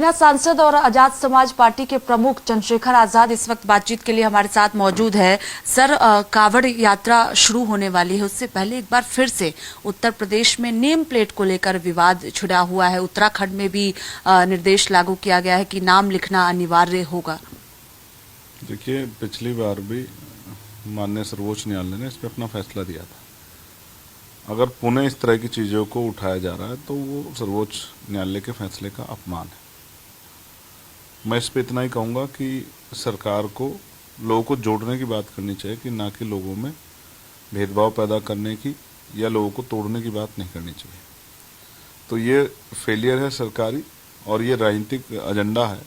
बीना सांसद और आजाद समाज पार्टी के प्रमुख चंद्रशेखर आजाद इस वक्त बातचीत के लिए हमारे साथ मौजूद है। सर, कावड़ यात्रा शुरू होने वाली है, उससे पहले एक बार फिर से उत्तर प्रदेश में नेम प्लेट को लेकर विवाद छिड़ा हुआ है। उत्तराखंड में भी निर्देश लागू किया गया है कि नाम लिखना अनिवार्य होगा। देखिए, पिछली बार भी माननीय सर्वोच्च न्यायालय ने इस पर अपना फैसला दिया था। अगर पुनः इस तरह की चीज़ों को उठाया जा रहा है तो वो सर्वोच्च न्यायालय के फैसले का अपमान है। मैं इस पे इतना ही कहूँगा कि सरकार को लोगों को जोड़ने की बात करनी चाहिए कि ना कि लोगों में भेदभाव पैदा करने की या लोगों को तोड़ने की बात नहीं करनी चाहिए। तो ये फेलियर है सरकारी और ये राजनीतिक एजेंडा है।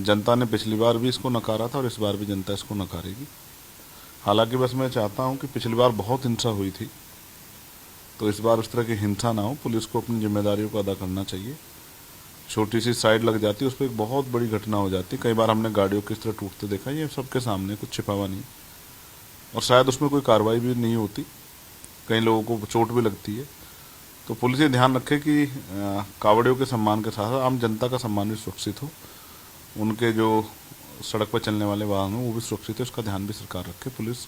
जनता ने पिछली बार भी इसको नकारा था और इस बार भी जनता इसको नकारेगी। हालांकि बस मैं चाहता हूँ कि पिछली बार बहुत हिंसा हुई थी, तो इस बार उस तरह की हिंसा ना हो। पुलिस को अपनी जिम्मेदारियों को अदा करना चाहिए। छोटी सी साइड लग जाती है, उस पर एक बहुत बड़ी घटना हो जाती है। कई बार हमने गाड़ियों को इस तरह टूटते देखा, ये सबके सामने, कुछ छिपा हुआ नहीं, और शायद उसमें कोई कार्रवाई भी नहीं होती, कई लोगों को चोट भी लगती है। तो पुलिस ये ध्यान रखे कि कावड़ियों के सम्मान के साथ आम जनता का सम्मान भी सुरक्षित हो, उनके जो सड़क पर चलने वाले वाहन हो वो भी सुरक्षित है, उसका ध्यान भी सरकार रखे, पुलिस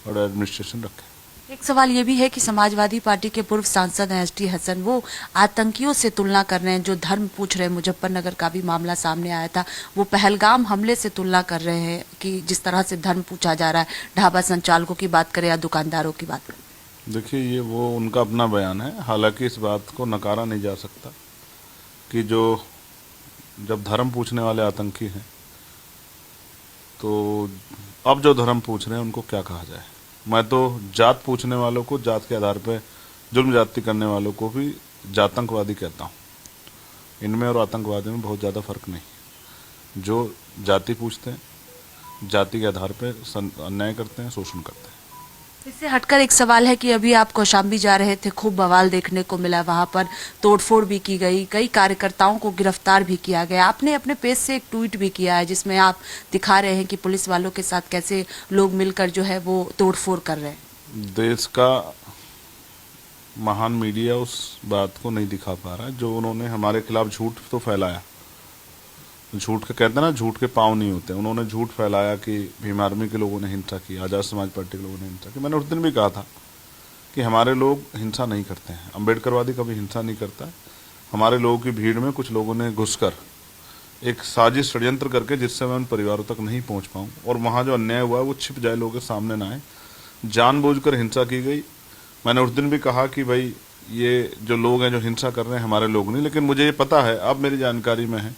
और एडमिनिस्ट्रेशन रखे। एक सवाल ये भी है कि समाजवादी पार्टी के पूर्व सांसद हैं एसटी हसन, वो आतंकियों से तुलना कर रहे हैं। जो धर्म पूछ रहे हैं, मुजफ्फरनगर का भी मामला सामने आया था, वो पहलगाम हमले से तुलना कर रहे हैं कि जिस तरह से धर्म पूछा जा रहा है। ढाबा संचालकों की बात करें या दुकानदारों की बात करें। देखिए, ये वो उनका अपना बयान है। हालांकि इस बात को नकारा नहीं जा सकता कि जब धर्म पूछने वाले आतंकी हैं, तो अब जो धर्म पूछ रहे हैं उनको क्या कहा जाए। मैं तो जात पूछने वालों को, जात के आधार पर जुल्म ज्यादती करने वालों को भी जातंकवादी कहता हूँ। इनमें और आतंकवादी में बहुत ज़्यादा फर्क नहीं। जो जाति पूछते हैं, जाति के आधार पर अन्याय करते हैं, शोषण करते हैं। इससे हटकर एक सवाल है कि अभी आप कौशाम्बी जा रहे थे, खूब बवाल देखने को मिला, वहां पर तोड़फोड़ भी की गई, कई कार्यकर्ताओं को गिरफ्तार भी किया गया। आपने अपने पेज से एक ट्वीट भी किया है जिसमें आप दिखा रहे हैं कि पुलिस वालों के साथ कैसे लोग मिलकर जो है वो तोड़फोड़ कर रहे हैं। देश का महान मीडिया उस बात को नहीं दिखा पा रहा है जो उन्होंने हमारे खिलाफ झूठ तो फैलाया। झूठ के कहते हैं ना, झूठ के पाँव नहीं होते। उन्होंने झूठ फैलाया कि भीम आर्मी के लोगों ने हिंसा की, आजाद समाज पार्टी के लोगों ने हिंसा की। मैंने उस दिन भी कहा था कि हमारे लोग हिंसा नहीं करते हैं, अम्बेडकरवादी कभी हिंसा नहीं करता है। हमारे लोगों की भीड़ में कुछ लोगों ने घुसकर एक साजिश षड्यंत्र करके, जिससे मैं उन परिवारों तक नहीं पहुँच पाऊँ और वहाँ जो अन्याय हुआ है वो छिप जाए, लोगों के सामने ना आए। जानबूझकर हिंसा की गई। मैंने उस दिन भी कहा कि भाई ये जो लोग हैं जो हिंसा कर रहे हैं हमारे लोग नहीं, लेकिन मुझे ये पता है, अब मेरी जानकारी में है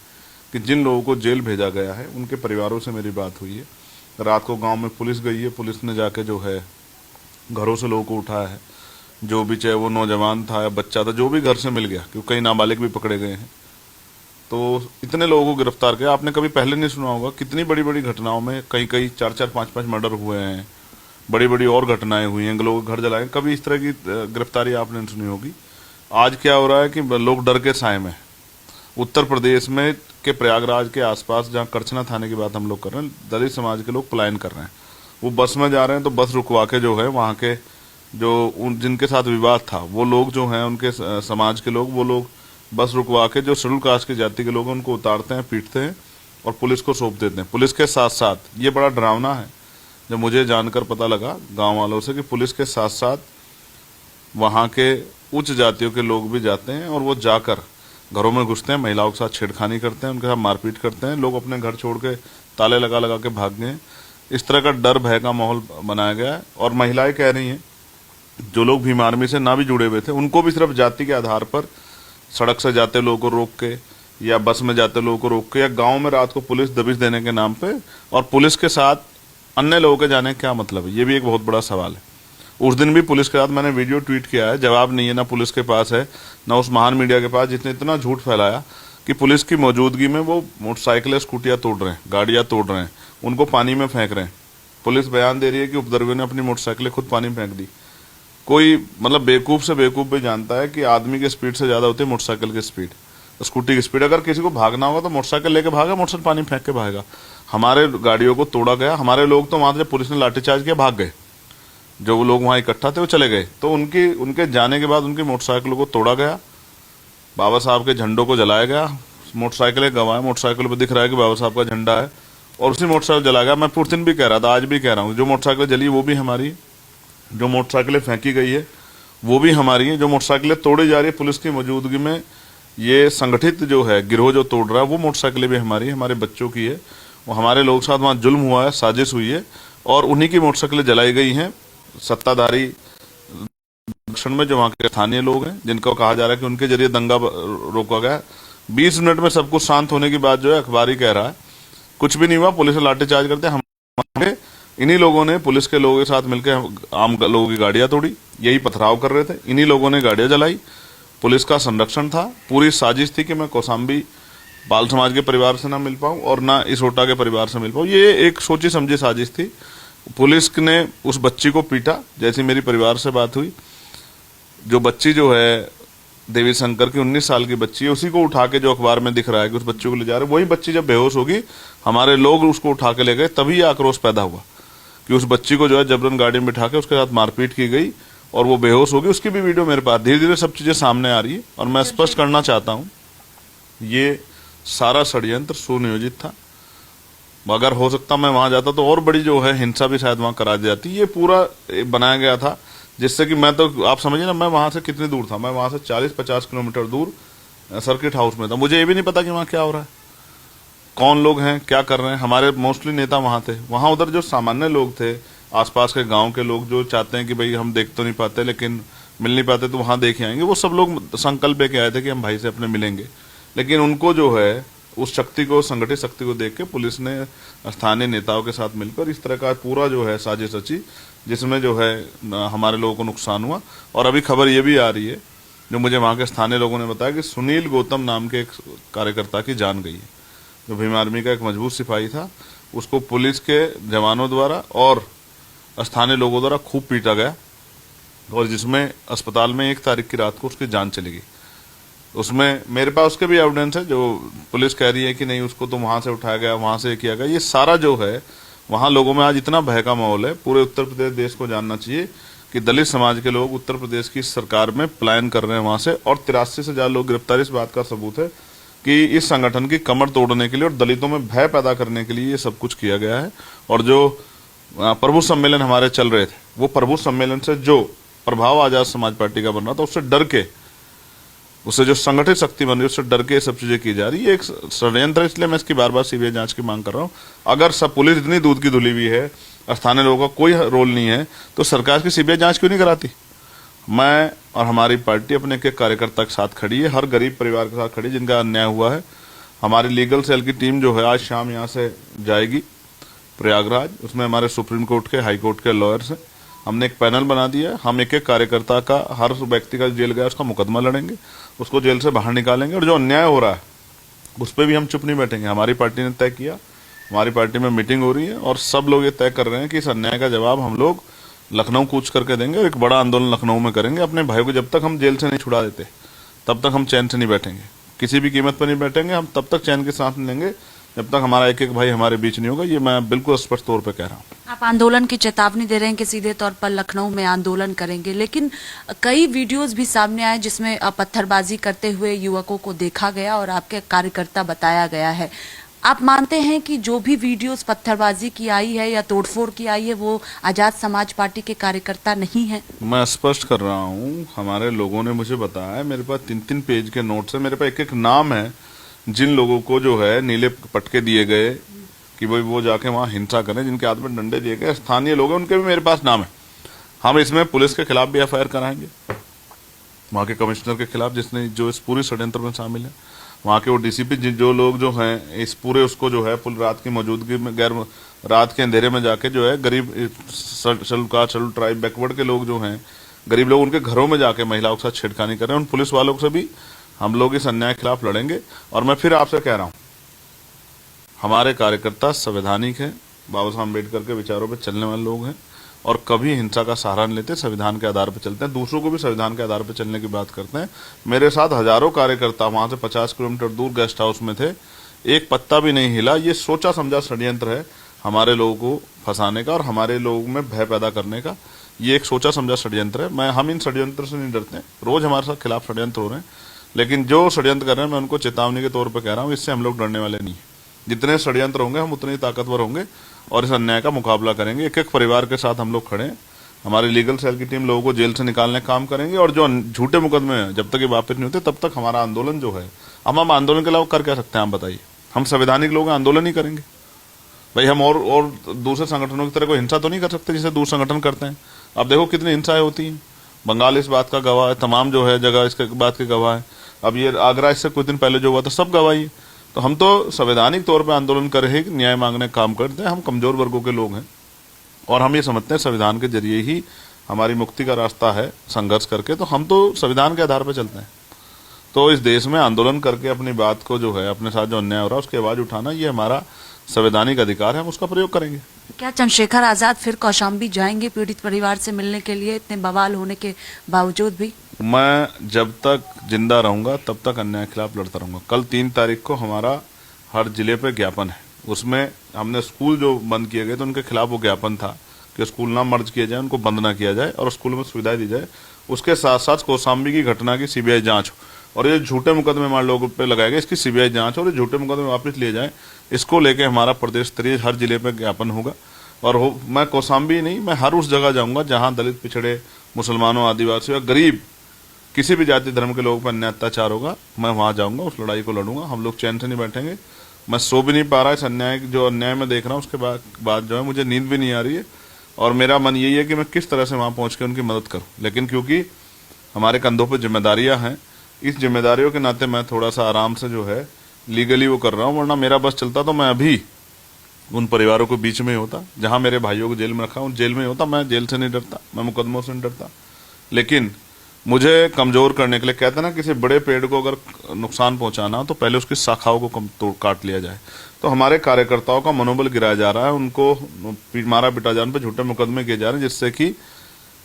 कि जिन लोगों को जेल भेजा गया है उनके परिवारों से मेरी बात हुई है। रात को गांव में पुलिस गई है, पुलिस ने जाके जो है घरों से लोगों को उठाया है, जो भी, चाहे वो नौजवान था या बच्चा था, जो भी घर से मिल गया, क्योंकि कई नाबालिग भी पकड़े गए हैं। तो इतने लोगों को गिरफ्तार किया। आपने कभी पहले नहीं सुना होगा, कितनी बड़ी बड़ी घटनाओं में कई 4-4, 5-5 मर्डर हुए हैं, बड़ी बड़ी और घटनाएं हुई हैं, लोग घर जलाए। कभी इस तरह की गिरफ्तारी आपने नहीं सुनी होगी। आज क्या हो रहा है कि लोग डर के साए में, उत्तर प्रदेश में के प्रयागराज के आसपास, जहां करछना थाने की बात हम लोग कर रहे हैं, दलित समाज के लोग पलायन कर रहे हैं। वो बस में जा रहे हैं तो बस रुकवा के जो है वहां के जो जिनके साथ विवाद था वो लोग जो हैं, उनके समाज के लोग, वो लोग बस रुकवा के जो शेड्यूल कास्ट की जाति के लोग हैं उनको उतारते हैं, पीटते हैं और पुलिस को सौंप देते हैं। पुलिस के साथ साथ, ये बड़ा डरावना है, जब मुझे जानकर पता लगा गाँव वालों से कि पुलिस के साथ साथ वहाँ के उच्च जातियों के लोग भी जाते हैं और वो जाकर घरों में घुसते हैं, महिलाओं के साथ छेड़खानी करते हैं, उनके साथ मारपीट करते हैं। लोग अपने घर छोड़ के ताले लगा लगा के भाग गए। इस तरह का डर भय का माहौल बनाया गया है। और महिलाएं कह रही हैं, जो लोग भीम आर्मी से ना भी जुड़े हुए थे, उनको भी सिर्फ जाति के आधार पर सड़क से जाते लोगों को रोक के या बस में जाते लोगों को रोक के या गाँव में रात को पुलिस दबिश देने के नाम पे, और पुलिस के साथ अन्य लोगों के जाने का क्या मतलब है, ये भी एक बहुत बड़ा सवाल है। उस दिन भी पुलिस के साथ मैंने वीडियो ट्वीट किया है, जवाब नहीं है, ना पुलिस के पास है ना उस महान मीडिया के पास जिसने इतना झूठ फैलाया कि पुलिस की मौजूदगी में वो मोटरसाइकिलें, स्कूटियां तोड़ रहे हैं, गाड़ियां तोड़ रहे हैं, उनको पानी में फेंक रहे हैं। पुलिस बयान दे रही है कि उपद्रवियों ने अपनी मोटरसाइकिलें खुद पानी में फेंक दी। कोई मतलब बेवकूफ से बेवकूफ भी जानता है कि आदमी की स्पीड से ज्यादा होती है मोटरसाइकिल की स्पीड, स्कूटी की स्पीड। अगर किसी को भागना होगा तो मोटरसाइकिल लेके भागा, मोटरसाइकिल पानी फेंक के भागेगा। हमारे गाड़ियों को तोड़ा गया, हमारे लोग तो वहां से पुलिस ने लाठीचार्ज किया, भाग गए। जो वो लोग वहां इकट्ठा थे वो चले गए। तो उनके जाने के बाद उनकी मोटरसाइकिलों को तोड़ा गया, बाबा साहब के झंडों को जलाया गया, मोटरसाइकिलें गंवाए, मोटरसाइकिल पे दिख रहा है कि बाबा साहब का झंडा है, और उसी मोटरसाइकिल जला गया। मैं पुरतिन भी कह रहा था, आज भी कह रहा हूँ, जो मोटरसाइकिल जली वो भी हमारी है, जो मोटरसाइकिलें फेंकी गई है वो भी हमारी है, जो मोटरसाइकिलें तोड़ी जा रही है पुलिस की मौजूदगी में, ये संगठित जो है गिरोह जो तोड़ रहा है, वो मोटरसाइकिलें भी हमारी है, हमारे बच्चों की है। वो हमारे लोगों के साथ वहाँ जुल्म हुआ है, साजिश हुई है, और उन्हीं की मोटरसाइकिलें जलाई गई हैं। सत्ताधारी दक्षिण में जो वहाँ के स्थानीय लोग हैं, जिनको कहा जा रहा है कि उनके जरिए दंगा रोका गया, 20 मिनट में सब कुछ शांत होने की बात जो है अखबार ही कह रहा है। कुछ भी नहीं हुआ, पुलिस ने लाठीचार्ज करते हमारे इन्हीं लोगों ने पुलिस के लोगों के साथ मिलकर आम लोगों की गाड़ियां तोड़ी, यही पथराव कर रहे थे, इन्हीं लोगों ने गाड़ियां जलाई। पुलिस का संरक्षण था, पूरी साजिश थी कि मैं कौशाम्बी बाल समाज के परिवार से ना मिल पाऊं और ना इस ओटा के परिवार से मिल पाऊं। ये एक सोची समझी साजिश थी। पुलिस ने उस बच्ची को पीटा, जैसी मेरी परिवार से बात हुई, जो बच्ची जो है देवी शंकर की 19 साल की बच्ची है, उसी को उठा के जो अखबार में दिख रहा है कि उस बच्ची को ले जा रहे, वही बच्ची जब बेहोश होगी, हमारे लोग उसको उठा के ले गए, तभी ये आक्रोश पैदा हुआ कि उस बच्ची को जो है जबरन गाड़ी में बिठा के उसके साथ मारपीट की गई और वो बेहोश होगी। उसकी भी वीडियो मेरे पास, धीरे धीरे सब चीजें सामने आ रही है। और मैं स्पष्ट करना चाहता हूं, ये सारा षड्यंत्र सुनियोजित था। अगर हो सकता मैं वहां जाता तो और बड़ी जो है हिंसा भी शायद वहां करा दी जाती। ये पूरा बनाया गया था जिससे कि मैं, तो आप समझिए ना, मैं वहां से कितनी दूर था, मैं वहां से 40-50 किलोमीटर दूर सर्किट हाउस में था। मुझे ये भी नहीं पता कि वहां क्या हो रहा है, कौन लोग हैं, क्या कर रहे हैं। हमारे मोस्टली नेता वहां थे, वहां उधर जो सामान्य लोग थे, आसपास के गांव के लोग जो चाहते हैं कि भाई हम देख तो नहीं पाते लेकिन मिल नहीं पाते तो वहां देख आएंगे, वो सब लोग संकल्प लेके आए थे कि हम भाई से अपने मिलेंगे। लेकिन उनको जो है उस शक्ति को, संगठित शक्ति को देख के पुलिस ने स्थानीय नेताओं के साथ मिलकर इस तरह का पूरा जो है साजिश रची, जिसमें जो है हमारे लोगों को नुकसान हुआ। और अभी खबर ये भी आ रही है, जो मुझे वहां के स्थानीय लोगों ने बताया, कि सुनील गौतम नाम के एक कार्यकर्ता की जान गई है, जो भीम आर्मी का एक मजबूत सिपाही था। उसको पुलिस के जवानों द्वारा और स्थानीय लोगों द्वारा खूब पीटा गया, और जिसमें अस्पताल में 1 तारीख की रात को उसकी जान चली गई। उसमें मेरे पास उसके भी एविडेंस है, जो पुलिस कह रही है कि नहीं उसको तो वहां से उठाया गया, वहां से किया गया। ये सारा जो है वहां लोगों में आज इतना भय का माहौल है। पूरे उत्तर प्रदेश देश को जानना चाहिए कि दलित समाज के लोग उत्तर प्रदेश की सरकार में पलायन कर रहे हैं वहां से, और 83 से ज्यादा लोग गिरफ्तार। इस बात का सबूत है कि इस संगठन की कमर तोड़ने के लिए और दलितों में भय पैदा करने के लिए ये सब कुछ किया गया है। और जो प्रभु सम्मेलन हमारे चल रहे थे, वो प्रभु सम्मेलन से जो प्रभाव आजाद समाज पार्टी का बन रहा था, उससे डर के, उससे जो संगठित शक्ति बन रही है, उससे डर के सब चीजें की जा रही है। एक षड्यंत्र है, इसलिए मैं इसकी बार बार सीबीआई जांच की मांग कर रहा हूं। अगर सब पुलिस इतनी दूध की धुली हुई है, स्थानीय लोगों का कोई रोल नहीं है, तो सरकार की सीबीआई जांच क्यों नहीं कराती? मैं और हमारी पार्टी अपने एक कार्यकर्ता के साथ खड़ी है, हर गरीब परिवार के साथ खड़ी जिनका अन्याय हुआ है। हमारी लीगल सेल की टीम जो है आज शाम यहाँ से जाएगी प्रयागराज, उसमें हमारे सुप्रीम कोर्ट के, हाई कोर्ट के लॉयर्स हैं। हमने एक पैनल बना दिया है, हम एक एक कार्यकर्ता का, हर व्यक्ति का जेल गया उसका मुकदमा लड़ेंगे, उसको जेल से बाहर निकालेंगे, और जो अन्याय हो रहा है उस पर भी हम चुप नहीं बैठेंगे। हमारी पार्टी ने तय किया, हमारी पार्टी में मीटिंग हो रही है और सब लोग ये तय कर रहे हैं कि इस अन्याय का जवाब हम लोग लखनऊ कूच करके देंगे, और एक बड़ा आंदोलन लखनऊ में करेंगे। अपने भाइयों को जब तक हम जेल से नहीं छुड़ा देते तब तक हम चैन से नहीं बैठेंगे, किसी भी कीमत पर नहीं बैठेंगे। हम तब तक चैन के सांस नहीं लेंगे जब तक हमारा एक एक भाई हमारे बीच नहीं होगा। ये मैं बिल्कुल स्पष्ट तौर पे कह रहा हूँ। आप आंदोलन की चेतावनी दे रहे हैं कि सीधे तौर पर लखनऊ में आंदोलन करेंगे, लेकिन कई वीडियोस भी सामने आए जिसमें पत्थरबाजी करते हुए युवकों को देखा गया और आपके कार्यकर्ता बताया गया है। आप मानते हैं कि जो भी वीडियोस पत्थरबाजी की आई है या तोड़फोड़ की आई है वो आजाद समाज पार्टी के कार्यकर्ता नहीं है? मैं स्पष्ट कर रहा हूँ, हमारे लोगों ने मुझे बताया है, मेरे पास 3-3 पेज के नोट्स है, मेरे पास एक एक नाम है जिन लोगों को जो है नीले पटके दिए गए कि भाई वो जाके वहां हिंसा करें, जिनके हाथ में डंडे दिए गए, स्थानीय लोग हैं, उनके भी मेरे पास नाम है। हम इसमें पुलिस के खिलाफ भी एफआईआर कराएंगे, वहां के कमिश्नर के खिलाफ जिसने जो इस पूरी षड्यंत्र में शामिल है, वहां के वो डीसीपी जो लोग जो हैं इस पूरे उसको जो है पुल रात की मौजूदगी में, गैर रात के अंधेरे में जाके जो है गरीब schedule caste, schedule tribe, backward के लोग जो हैं, गरीब लोग, उनके घरों में जाके महिलाओं के साथ छेड़खानी कर रहे हैं। उन पुलिस वालों से भी हम लोग इस अन्याय के खिलाफ लड़ेंगे। और मैं फिर आपसे कह रहा हूं, हमारे कार्यकर्ता संवैधानिक हैं, बाबा साहब अम्बेडकर के विचारों पर चलने वाले लोग हैं और कभी हिंसा का सहारा नहीं लेते, संविधान के आधार पर चलते हैं, दूसरों को भी संविधान के आधार पर चलने की बात करते हैं। मेरे साथ हजारों कार्यकर्ता वहां से 50 किलोमीटर दूर गेस्ट हाउस में थे, एक पत्ता भी नहीं हिला। ये सोचा समझा षड्यंत्र है हमारे लोगों को फंसाने का और हमारे लोगों में भय पैदा करने का। ये एक सोचा समझा षड्यंत्र है। हम इन षड्यंत्र से नहीं डरते हैं, रोज हमारे साथ खिलाफ षड्यंत्र हो रहे हैं। लेकिन जो षड्यंत्र कर रहे हैं मैं उनको चेतावनी के तौर पर कह रहा हूँ, इससे हम लोग डरने वाले नहीं हैं। जितने षड्यंत्र होंगे हम उतने ही ताकतवर होंगे और इस अन्याय का मुकाबला करेंगे। एक एक परिवार के साथ हम लोग खड़े हैं। हमारी लीगल सेल की टीम लोगों को जेल से निकालने का काम करेंगे और जो झूठे मुकदमे हैं जब तक ये वापस नहीं होते तब तक हमारा आंदोलन जो है, हम आंदोलन के अलावा कर क्या सकते हैं आप बताइए? हम संवैधानिक लोग आंदोलन ही करेंगे भाई। हम और दूसरे संगठनों की तरह कोई हिंसा तो नहीं कर सकते जैसे दूसरे संगठन करते हैं। अब देखो कितनी हिंसाएं होती हैं। बंगाल इस बात का गवाह है, तमाम जो है जगह इसके बात के गवाह है। अब ये आगरा इससे कुछ दिन पहले जो हुआ था सब गवाही है। तो हम तो संवैधानिक तौर पर आंदोलन कर रहे हैं, न्याय मांगने का काम करते हैं। हम कमजोर वर्गों के लोग हैं और हम ये समझते हैं संविधान के जरिए ही हमारी मुक्ति का रास्ता है संघर्ष करके। तो हम तो संविधान के आधार पर चलते हैं। तो इस देश में आंदोलन करके अपनी बात को जो है, अपने साथ जो अन्याय हो रहा है उसकी आवाज उठाना, ये हमारा संवैधानिक अधिकार है, हम उसका प्रयोग करेंगे। क्या चंद्रशेखर आजाद फिर कौशाम्बी जाएंगे पीड़ित परिवार से मिलने के लिए, इतने बवाल होने के बावजूद भी? मैं जब तक जिंदा रहूंगा तब तक अन्याय के खिलाफ लड़ता रहूंगा। कल 3 तारीख को हमारा हर जिले पे ज्ञापन है। उसमें हमने स्कूल जो बंद किए गए तो उनके खिलाफ वो ज्ञापन था कि स्कूल ना मर्ज किया जाए, उनको बंद ना किया जाए और स्कूल में सुविधाएं दी जाए। उसके साथ साथ कौशाम्बी की घटना की सीबीआई जांच हो और ये झूठे मुकदमे हमारे लोगों पे लगाए गए, इसकी सीबीआई जांच और ये झूठे मुकदमे वापस लिए जाए। इसको लेके हमारा प्रदेश स्तरीय हर जिले पे ज्ञापन होगा। और मैं कौशाम्बी नहीं, मैं हर उस जगह जाऊंगा जहां दलित, पिछड़े, मुसलमानों, आदिवासी और गरीब किसी भी जाति धर्म के लोगों पर अन्याय अत्याचार होगा, मैं वहां जाऊंगा, उस लड़ाई को लड़ूंगा। हम लोग चैन से नहीं बैठेंगे। मैं सो भी नहीं पा रहा इस अन्याय, जो अन्याय में देख रहा हूँ उसके बाद जो है मुझे नींद भी नहीं आ रही है। और मेरा मन यही है कि मैं किस तरह से वहां पहुंच के उनकी मदद करूं। लेकिन क्योंकि हमारे कंधों पर जिम्मेदारियां हैं, इस जिम्मेदारियों के नाते मैं थोड़ा सा आराम से जो है लीगली वो कर रहा हूं। वरना मेरा बस चलता तो मैं अभी उन परिवारों के बीच में होता जहां मेरे भाइयों को जेल में रखा, उन जेल में होता। मैं जेल से नहीं डरता, मैं मुकदमों से नहीं डरता। लेकिन मुझे कमजोर करने के लिए, कहते हैं ना किसी बड़े पेड़ को अगर नुकसान पहुंचाना हो तो पहले उसकी शाखाओं को काट लिया जाए। तो हमारे कार्यकर्ताओं का मनोबल गिराया जा रहा है, उनको मारा पिटा जा रहा है, पे झूठे मुकदमे किए जा रहे हैं, जिससे कि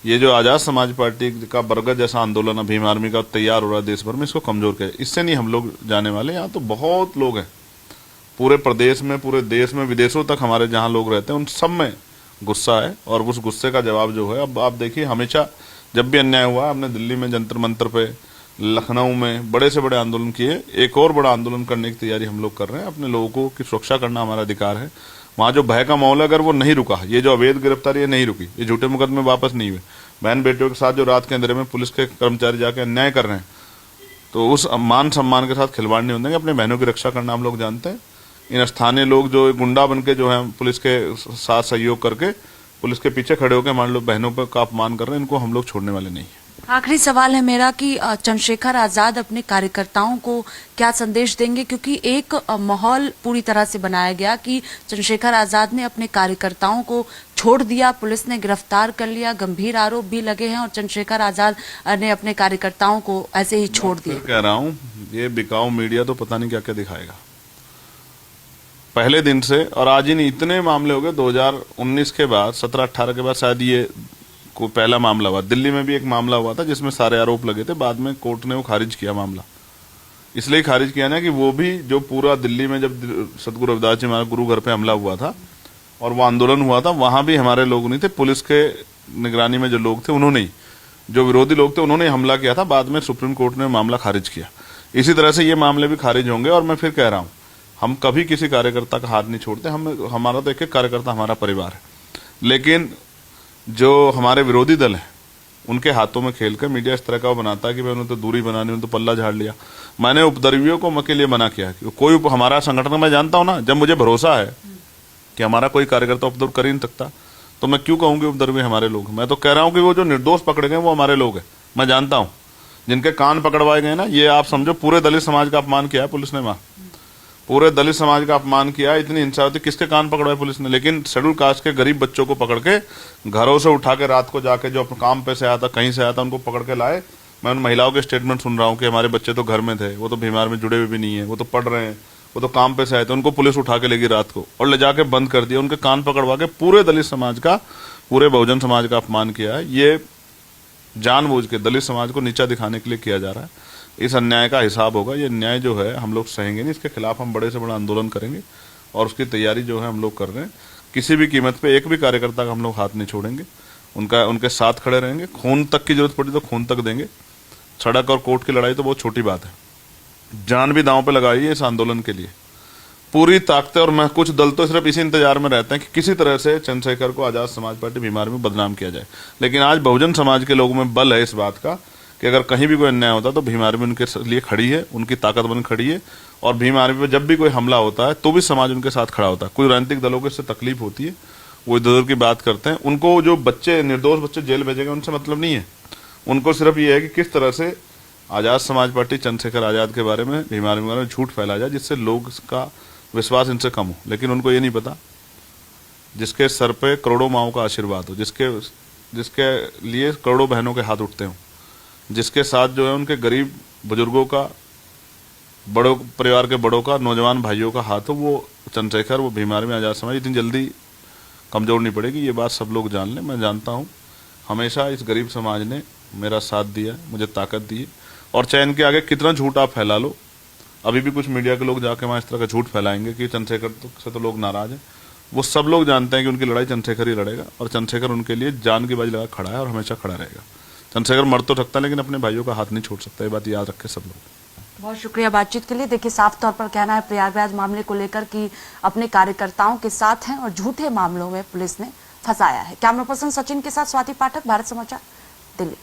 ये जो आजाद समाज पार्टी का बरगद जैसा आंदोलन भीम आर्मी का तैयार हो रहा है देश भर में, इसको कमजोर किया। इससे नहीं हम लोग जाने वाले। यहाँ तो बहुत लोग हैं पूरे प्रदेश में, पूरे देश में, विदेशों तक हमारे जहां लोग रहते हैं उन सब में गुस्सा है। और उस गुस्से का जवाब जो है, अब आप देखिए, हमेशा जब भी अन्याय हुआ हमने दिल्ली में जंतर मंतर पे, लखनऊ में बड़े से बड़े आंदोलन किए। एक और बड़ा आंदोलन करने की तैयारी हम लोग कर रहे हैं। अपने लोगों की सुरक्षा करना हमारा अधिकार है। वहां जो भय का माहौल है, अगर वो नहीं रुका, ये जो अवैध गिरफ्तारी है नहीं रुकी, ये झूठे मुकदमे वापस नहीं हुए, बहन बेटियों के साथ जो रात के अंधेरे में पुलिस के कर्मचारी जाके अन्याय कर रहे हैं, तो उस मान सम्मान के साथ खिलवाड़ नहीं होने। अपने बहनों की रक्षा करना हम लोग जानते हैं। इन स्थानीय लोग जो गुंडा बन के जो है पुलिस के साथ सहयोग करके पुलिस के पीछे खड़े होकर मान लो बहनों पर का अपमान कर रहे हैं, इनको हम लोग छोड़ने वाले नहीं है। आखिरी सवाल है मेरा कि चंद्रशेखर आजाद अपने कार्यकर्ताओं को क्या संदेश देंगे, क्योंकि एक माहौल पूरी तरह से बनाया गया कि चंद्रशेखर आजाद ने अपने कार्यकर्ताओं को छोड़ दिया, पुलिस ने गिरफ्तार कर लिया, गंभीर आरोप भी लगे हैं और चंद्रशेखर आजाद ने अपने कार्यकर्ताओं को ऐसे ही छोड़ दिया। कह रहा हूँ ये बिकाऊ मीडिया तो पता नहीं क्या क्या दिखाएगा। पहले दिन से और आज ही नहीं, इतने मामले हो गए 2019 के बाद, 17-18 के बाद शायद ये को पहला मामला हुआ। दिल्ली में भी एक मामला हुआ था जिसमें सारे आरोप लगे थे, बाद में कोर्ट ने वो खारिज किया मामला। इसलिए खारिज किया ना कि वो भी जो पूरा दिल्ली में जब सतगुरु रविदास जी हमारे गुरु घर पे हमला हुआ था और वो आंदोलन हुआ था, वहां भी हमारे लोग नहीं थे, पुलिस के निगरानी में जो लोग थे उन्होंने ही, जो विरोधी लोग थे उन्होंने हमला किया था। बाद में सुप्रीम कोर्ट ने मामला खारिज किया। इसी तरह से ये मामले भी खारिज होंगे। और मैं फिर कह रहा हूं, हम कभी किसी कार्यकर्ता का हाथ नहीं छोड़ते। हमारा तो एक एक कार्यकर्ता हमारा परिवार है। लेकिन जो हमारे विरोधी दल हैं उनके हाथों में खेलकर मीडिया इस तरह का वो बनाता है कि उन्होंने तो दूरी बनानी, उन्होंने तो पल्ला झाड़ लिया। मैंने उपद्रवियों को के लिए मना किया कि कोई हमारा संगठन मैं जानता हूं ना, जब मुझे भरोसा है कि हमारा कोई कार्यकर्ता उपद्रव कर ही नहीं सकता तो मैं क्यों कहूंगी उपद्रवी हमारे लोग। मैं तो कह रहा हूं कि वो जो निर्दोष पकड़े गए वो हमारे लोग हैं। मैं जानता हूं जिनके कान पकड़वाए गए ना, ये आप समझो पूरे दलित समाज का अपमान किया है पुलिस ने। वहां पूरे दलित समाज का अपमान किया। इतनी हिंसा होती, किसके कान पकड़वाए पुलिस ने? लेकिन शेड्यूल कास्ट के गरीब बच्चों को पकड़ के घरों से उठा के रात को जाके जो अपने काम पे से आया था, कहीं से आया था, उनको पकड़ के लाए। मैं उन महिलाओं के स्टेटमेंट सुन रहा हूँ कि हमारे बच्चे तो घर में थे, वो तो बीमार में जुड़े हुए भी नहीं है, वो तो पढ़ रहे हैं, वो तो काम पे से आए थे, उनको पुलिस उठा के लेगी रात को और ले जाके बंद कर दिया। उनके कान पकड़वा के पूरे दलित समाज का, पूरे बहुजन समाज का अपमान किया है। ये जानबूझ के दलित समाज को नीचा दिखाने के लिए किया जा रहा है। इस अन्याय का हिसाब होगा। ये अन्याय जो है हम लोग सहेंगे नहीं, इसके खिलाफ हम बड़े से बड़ा आंदोलन करेंगे और उसकी तैयारी जो है हम लोग कर रहे हैं। किसी भी कीमत पे एक भी कार्यकर्ता का हम लोग हाथ नहीं छोड़ेंगे, उनके साथ खड़े रहेंगे। खून तक की जरूरत पड़ी तो खून तक देंगे। सड़क और कोर्ट की लड़ाई तो बहुत छोटी बात है, जान भी दांव पे लगाई है इस आंदोलन के लिए, पूरी ताकतें। और मैं कुछ दल तो सिर्फ इसी इंतजार में रहते हैं कि किसी तरह से चंद्रशेखर को आजाद समाज पार्टी भीमार में बदनाम किया जाए। लेकिन आज बहुजन समाज के लोगों में बल है इस बात का कि अगर कहीं भी कोई अन्याय होता तो भीम आर्मी उनके लिए खड़ी है, उनकी ताकत बन खड़ी है। और भीम आर्मी पर जब भी कोई हमला होता है तो भी समाज उनके साथ खड़ा होता है। कोई राजनीतिक दलों को इससे तकलीफ होती है, वो इधर उधर की बात करते हैं, उनको जो बच्चे निर्दोष बच्चे जेल भेजेंगे उनसे मतलब नहीं है। उनको सिर्फ ये है कि किस तरह से आजाद समाज पार्टी चंद्रशेखर आजाद के बारे में, भीम आर्मी के बारे में झूठ फैलाया जाए जिससे लोग का विश्वास इनसे कम हो। लेकिन उनको ये नहीं पता जिसके सर पे करोड़ों माओं का आशीर्वाद हो, जिसके लिए करोड़ों बहनों के हाथ उठते हों, जिसके साथ जो है उनके गरीब बुजुर्गों का, बड़ों परिवार के बड़ों का, नौजवान भाइयों का हाथ हो, वो चंद्रशेखर, वो भीम आर्मी आजाद समाज इतनी जल्दी कमजोर नहीं पड़ेगी। ये बात सब लोग जान लें। मैं जानता हूँ हमेशा इस गरीब समाज ने मेरा साथ दिया, मुझे ताकत दी है। और चाहे इनके आगे कितना झूठ आप फैला लो, अभी भी कुछ मीडिया के लोग जाके वहाँ इस तरह का झूठ फैलाएंगे कि चंद्रशेखर से तो लोग नाराज हैं। वो सब लोग जानते हैं कि उनकी लड़ाई चंद्रशेखर ही लड़ेगा और चंद्रशेखर उनके लिए जान की बाजी लगा खड़ा है और हमेशा खड़ा रहेगा। चंद्रशेखर मर तो सकता है लेकिन अपने भाइयों का हाथ नहीं छोड़ सकता। ये बात याद रखें सब लोग। बहुत शुक्रिया बातचीत के लिए। देखिए, साफ तौर पर कहना है प्रयागराज मामले को लेकर कि अपने कार्यकर्ताओं के साथ हैं और झूठे मामलों में पुलिस ने फंसाया है। कैमरा पर्सन सचिन के साथ स्वाति पाठक, भारत समाचार, दिल्ली।